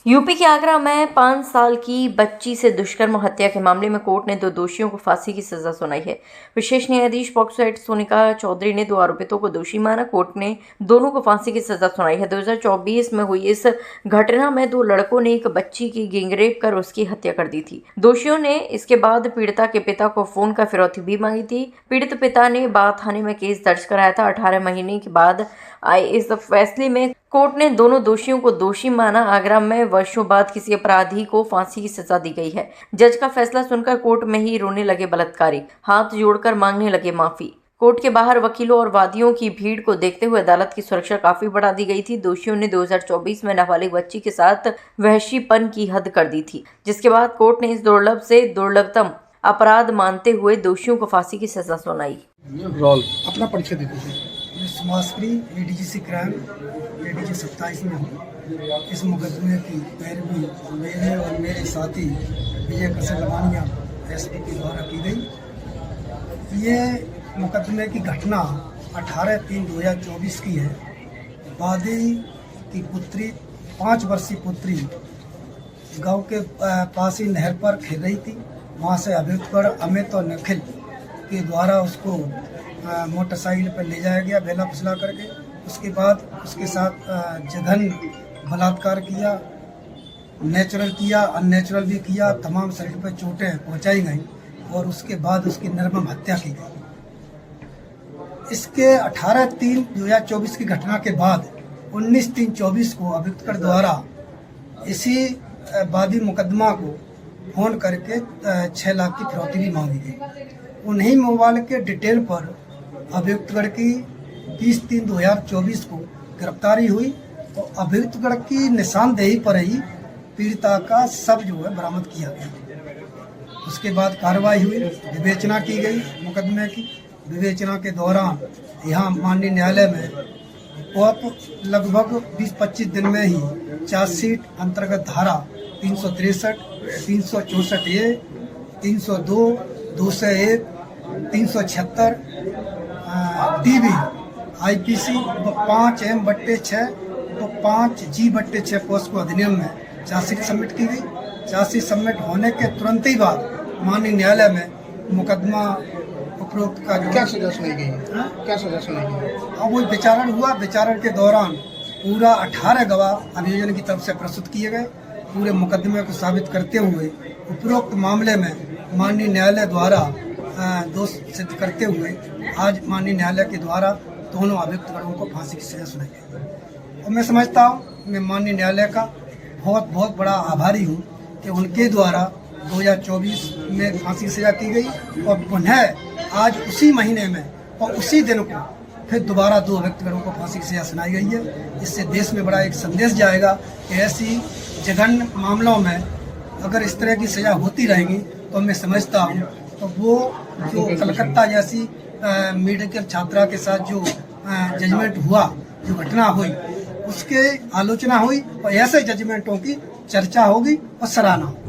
UP के आगरा में 5 साल की बच्ची से दुष्कर्म हत्या के मामले में कोर्ट ने 2 दोषियों को फांसी की सजा सुनाई है। विशेष न्यायाधीश पॉक्सो एक्ट सोनिका चौधरी ने 2 आरोपितों को दोषी माना। कोर्ट ने दोनों को फांसी की सजा सुनाई है। 2024 में हुई इस घटना में 2 लड़कों ने एक बच्ची की गैंगरेप कर उसकी हत्या कर दी थी। दोषियों ने इसके बाद पीड़िता के पिता को फोन कर फिरौती भी मांगी थी। पीड़ित पिता ने बाढ़ थाने में केस दर्ज कराया था। 18 महीने के बाद आए इस फैसले में कोर्ट ने दोनों दोषियों को दोषी माना। आगरा में वर्षों बाद किसी अपराधी को फांसी की सजा दी गई है। जज का फैसला सुनकर कोर्ट में ही रोने लगे बलात्कारी, हाथ जोड़कर मांगने लगे माफी। कोर्ट के बाहर वकीलों और वादियों की भीड़ को देखते हुए अदालत की सुरक्षा काफी बढ़ा दी गई थी। दोषियों ने 2024 में नाबालिग बच्ची के साथ वहशीपन की हद कर दी थी, जिसके बाद कोर्ट ने इस दुर्लभ से दुर्लभतम अपराध मानते हुए दोषियों को फांसी की सजा सुनाई। अपना परिचय दीजिए। मैं समाजप्री एडीजीसी क्राइम एडीजी 27 में हूँ। इस मुकदमे की पैरवी मेरे और मेरे साथी विजय कृष्ण लवानिया एसपी के द्वारा की गई। ये मुकदमे की घटना 18/3/2024 की है। वादी की पुत्री 5 वर्षीय पुत्री गांव के पास ही नहर पर खेल रही थी। वहाँ से अभियुक्त पर अमित और निखिल के द्वारा उसको मोटरसाइकिल पर ले जाया गया, बेला फुसला करके। उसके बाद उसके साथ जघन्य बलात्कार किया, नेचुरल किया, अननेचुरल भी किया। तमाम शरीर पर चोटें पहुंचाई गई और उसके बाद उसकी निर्मम हत्या की गई। इसके 18/3/2024 की घटना के बाद 19/3/24 को अभियुक्त द्वारा इसी वादी मुकदमा को फोन करके 6 लाख की फिरौती भी मांगी गई। उन्हीं मोबाइल के डिटेल पर अभियुक्तगढ़ की 20/3/2024 को गिरफ्तारी हुई और अभियुक्तगढ़ की निशानदेही पर ही पीड़िता का शव जो है बरामद किया गया। उसके बाद कार्रवाई हुई, विवेचना की गई मुकदमे की। विवेचना के दौरान यहाँ माननीय न्यायालय में बहुत लगभग 20-25 दिन में ही चार्जशीट अंतर्गत धारा 363, 364 ए, 302, 201, 376 DB IPC 5M/6 और 5G/6 पोस्को अधिनियम में चार्जशीट सबमिट की गई। चार्जशीट सबमिट होने के तुरंत ही बाद माननीय न्यायालय में मुकदमा उपरोक्त का क्या सजा सुनाई गई है? क्या सजा सुनाई गई? अब वो विचारण हुआ। विचारण के दौरान पूरा 18 गवाह अभियोजन की तरफ से प्रस्तुत किए गए। पूरे मुकदमे को साबित करते हुए उपरोक्त मामले में माननीय न्यायालय द्वारा दोष सिद्ध करते हुए आज माननीय न्यायालय के द्वारा दोनों अभियुक्तगणों को फांसी की सजा सुनाई गई। और मैं समझता हूँ मैं माननीय न्यायालय का बहुत बड़ा आभारी हूँ कि उनके द्वारा 2024 में फांसी की सजा की गई और पुनः आज उसी महीने में और उसी दिन को फिर दोबारा 2 अभियुक्तगणों को फांसी की सजा सुनाई गई है। इससे देश में बड़ा एक संदेश जाएगा कि ऐसी जघन्य मामलों में अगर इस तरह की सजा होती रहेगी तो मैं समझता हूँ तो वो जो कलकत्ता जैसी मेडिकल छात्रा के साथ जो जजमेंट हुआ, जो घटना हुई, उसके आलोचना हुई और ऐसे जजमेंटों की चर्चा होगी और सराहना होगी।